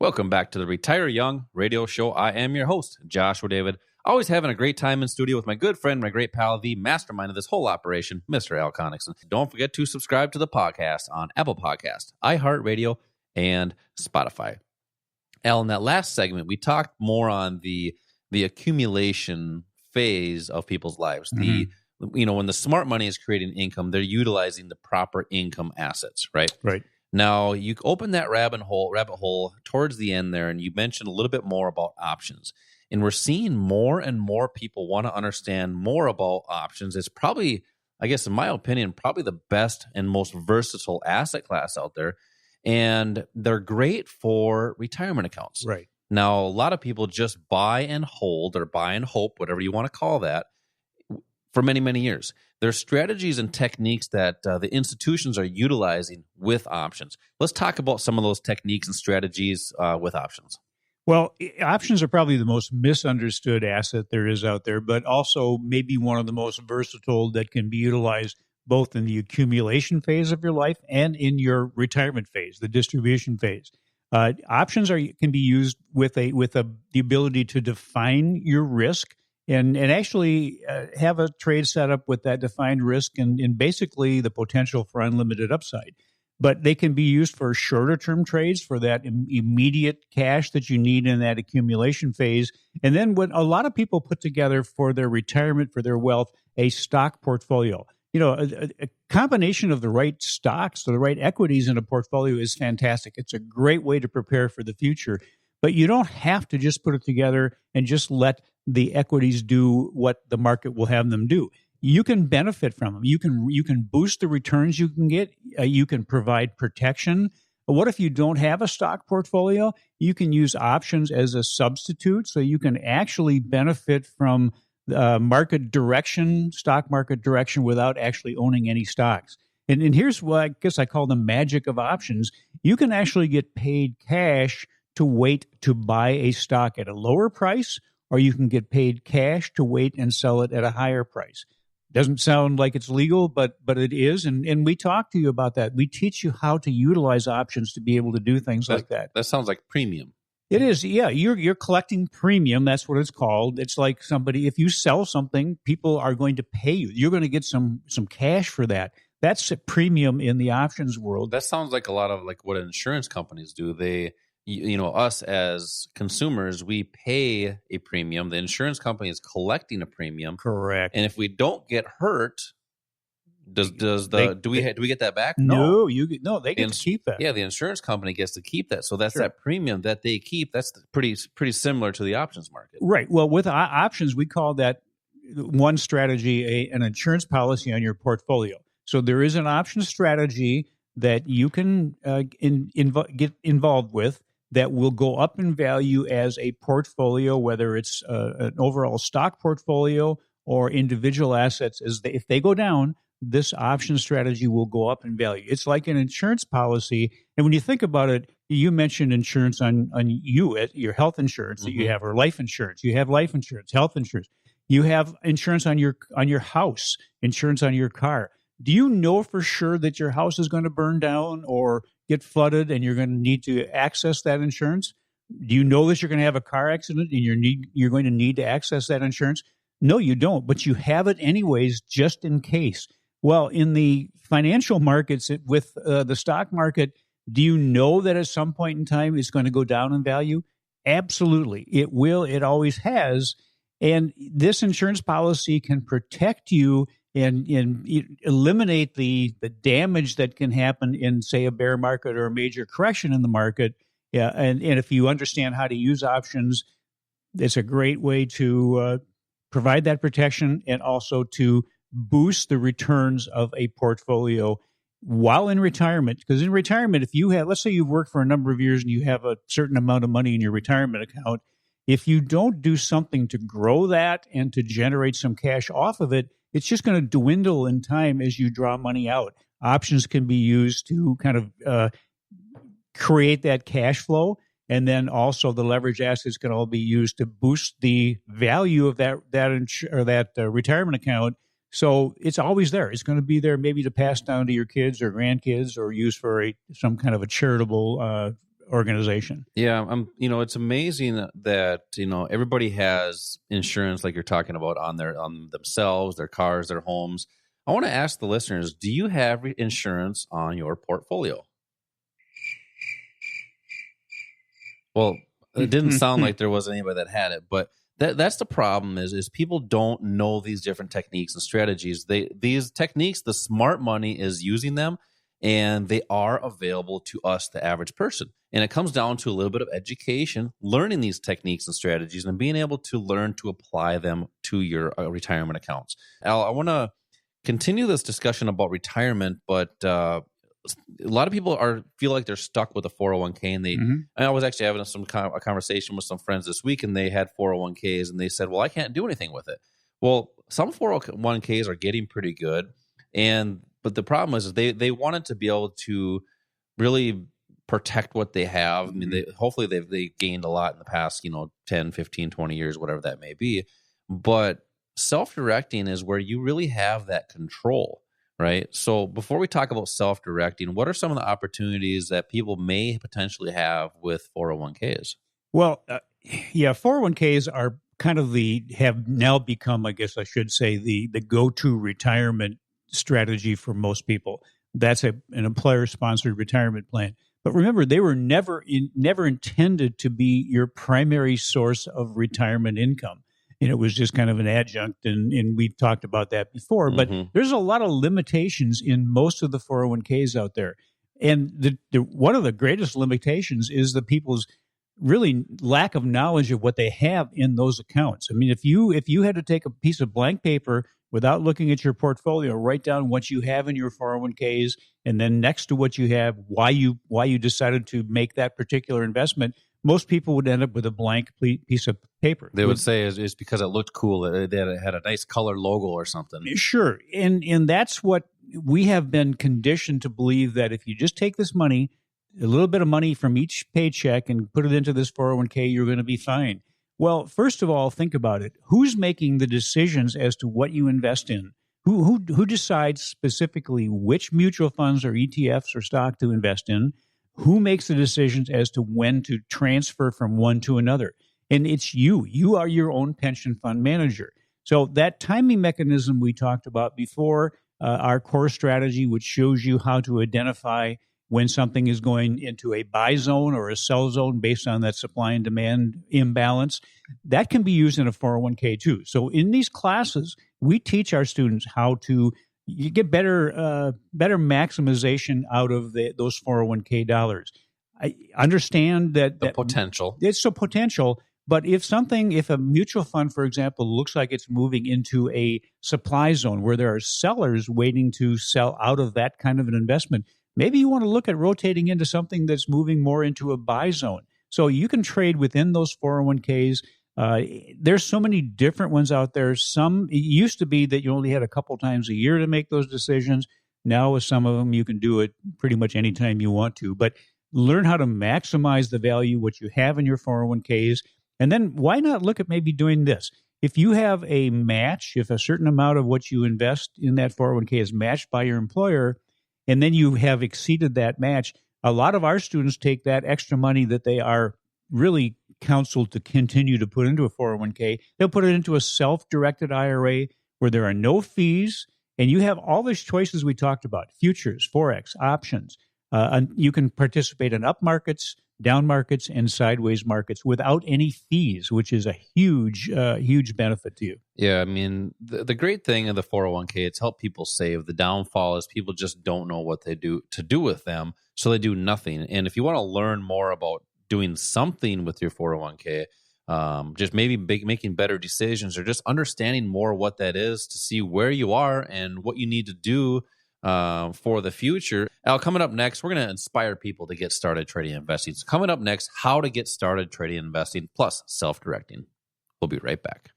Welcome back to the Retire Young radio show. I am your host, Joshua David. Always having a great time in studio with my good friend, my great pal, the mastermind of this whole operation, Mr. Al Connickson. Don't forget to subscribe to the podcast on Apple Podcast, iHeartRadio, and Spotify. Al, in that last segment, we talked more on the accumulation phase of people's lives. When the smart money is creating income, they're utilizing the proper income assets, right? Right. Now, you open that rabbit hole towards the end there, and you mentioned a little bit more about options. And we're seeing more and more people want to understand more about options. It's probably, I guess, in my opinion, probably the best and most versatile asset class out there. And they're great for retirement accounts. Right. Now, a lot of people just buy and hold or buy and hope, whatever you want to call that, for many, many years. There's strategies and techniques that the institutions are utilizing with options. Let's talk about some of those techniques and strategies with options. Well, options are probably the most misunderstood asset there is out there, but also maybe one of the most versatile that can be utilized both in the accumulation phase of your life and in your retirement phase, the distribution phase. Options can be used with the ability to define your risk and actually have a trade set up with that defined risk and basically the potential for unlimited upside. But they can be used for shorter term trades for that immediate cash that you need in that accumulation phase. And then what a lot of people put together for their retirement, for their wealth, a stock portfolio. A combination of the right stocks or the right equities in a portfolio is fantastic. It's a great way to prepare for the future. But you don't have to just put it together and just let the equities do what the market will have them do. You can benefit from them. You can boost the returns you can get. You can provide protection. What if you don't have a stock portfolio? You can use options as a substitute, so you can actually benefit from market direction, stock market direction, without actually owning any stocks. And here's what I guess I call the magic of options. You can actually get paid cash to wait to buy a stock at a lower price, or you can get paid cash to wait and sell it at a higher price. Doesn't sound like it's legal, but it is, and we talk to you about that. We teach you how to utilize options to be able to do things like that. That sounds like premium. It is, yeah. You're collecting premium. That's what it's called. It's like if you sell something, people are going to pay you. You're going to get some cash for that. That's a premium in the options world. That sounds like a lot of like what insurance companies do. Us as consumers, we pay a premium. The insurance company is collecting a premium. Correct. And if we don't get hurt, do we get that back? No, they get to keep that. Yeah, the insurance company gets to keep that. So that's that premium that they keep. That's pretty similar to the options market. Right. Well, with options, we call that one strategy an insurance policy on your portfolio. So there is an option strategy that you can get involved with that will go up in value as a portfolio, whether it's an overall stock portfolio or individual assets. If they go down, this option strategy will go up in value. It's like an insurance policy. And when you think about it, you mentioned insurance on your health insurance that you have, or life insurance. You have life insurance, health insurance. You have insurance on your house, insurance on your car. Do you know for sure that your house is going to burn down or get flooded and you're going to need to access that insurance? Do you know that you're going to have a car accident and you're going to need to access that insurance? No, you don't, but you have it anyways, just in case. Well, in the financial markets with the stock market, do you know that at some point in time it's going to go down in value? Absolutely. It will. It always has. And this insurance policy can protect you and eliminate the damage that can happen in, say, a bear market or a major correction in the market. Yeah, and if you understand how to use options, it's a great way to provide that protection and also to boost the returns of a portfolio while in retirement. Because in retirement, if you have, let's say you've worked for a number of years and you have a certain amount of money in your retirement account, if you don't do something to grow that and to generate some cash off of it, it's just going to dwindle in time as you draw money out. Options can be used to kind of create that cash flow, and then also the leverage assets can all be used to boost the value of that retirement account. So it's always there. It's going to be there, maybe to pass down to your kids or grandkids, or use for some kind of a charitable organization. Yeah, it's amazing that, everybody has insurance like you're talking about on themselves, their cars, their homes. I want to ask the listeners, do you have insurance on your portfolio? Well, it didn't sound like there was anybody that had it, but that's the problem is people don't know these different techniques and strategies. These techniques, the smart money is using them, and they are available to us, the average person. And it comes down to a little bit of education, learning these techniques and strategies, and being able to learn to apply them to your retirement accounts. Al, I want to continue this discussion about retirement, but a lot of people feel like they're stuck with a 401k, and and I was actually having a conversation with some friends this week, and they had 401ks, and they said, "Well, I can't do anything with it." Well, some 401ks are getting pretty good, but the problem is they wanted to be able to really protect what they have. I mean, hopefully they've gained a lot in the past, 10, 15, 20 years, whatever that may be. But self-directing is where you really have that control, right? So before we talk about self-directing, what are some of the opportunities that people may potentially have with 401ks? Well, 401ks are kind of have now become, I guess I should say, the go-to retirement strategy for most people. That's an employer-sponsored retirement plan. But remember, they were never intended to be your primary source of retirement income. And it was just kind of an adjunct, and we've talked about that before. But there's a lot of limitations in most of the 401ks out there. And one of the greatest limitations is the people's really lack of knowledge of what they have in those accounts. I mean, if you had to take a piece of blank paper without looking at your portfolio, write down what you have in your 401ks, and then next to what you have, why you decided to make that particular investment, most people would end up with a blank piece of paper. They would say it's because it looked cool. It had a nice color logo or something. Sure. And that's what we have been conditioned to believe, that if you just take this money, a little bit of money from each paycheck, and put it into this 401k, you're going to be fine. Well, first of all, think about it. Who's making the decisions as to what you invest in? Who decides specifically which mutual funds or ETFs or stock to invest in? Who makes the decisions as to when to transfer from one to another? And it's you. You are your own pension fund manager. So that timing mechanism we talked about before, our core strategy, which shows you how to identify when something is going into a buy zone or a sell zone based on that supply and demand imbalance, that can be used in a 401k too. So in these classes, we teach our students how to get better maximization out of those 401k dollars. I understand that potential. It's so potential, but if a mutual fund, for example, looks like it's moving into a supply zone where there are sellers waiting to sell out of that kind of an investment, maybe you want to look at rotating into something that's moving more into a buy zone. So you can trade within those 401ks. There's so many different ones out there. It used to be that you only had a couple times a year to make those decisions. Now with some of them, you can do it pretty much anytime you want to. But learn how to maximize the value, what you have in your 401ks. And then why not look at maybe doing this? If you have a match, if a certain amount of what you invest in that 401k is matched by your employer, and then you have exceeded that match, a lot of our students take that extra money that they are really counseled to continue to put into a 401k. They'll put it into a self-directed IRA where there are no fees, and you have all these choices we talked about: futures, forex, options. And you can participate in up markets, down markets, and sideways markets without any fees, which is a huge benefit to you. Yeah, I mean, the great thing of the 401k, it's helped people save. The downfall is people just don't know what they do with them, so they do nothing. And if you want to learn more about doing something with your 401k, just maybe making better decisions, or just understanding more what that is, to see where you are and what you need to do for the future. Al, coming up next, we're going to inspire people to get started trading and investing. So coming up next, how to get started trading and investing, plus self-directing. We'll be right back.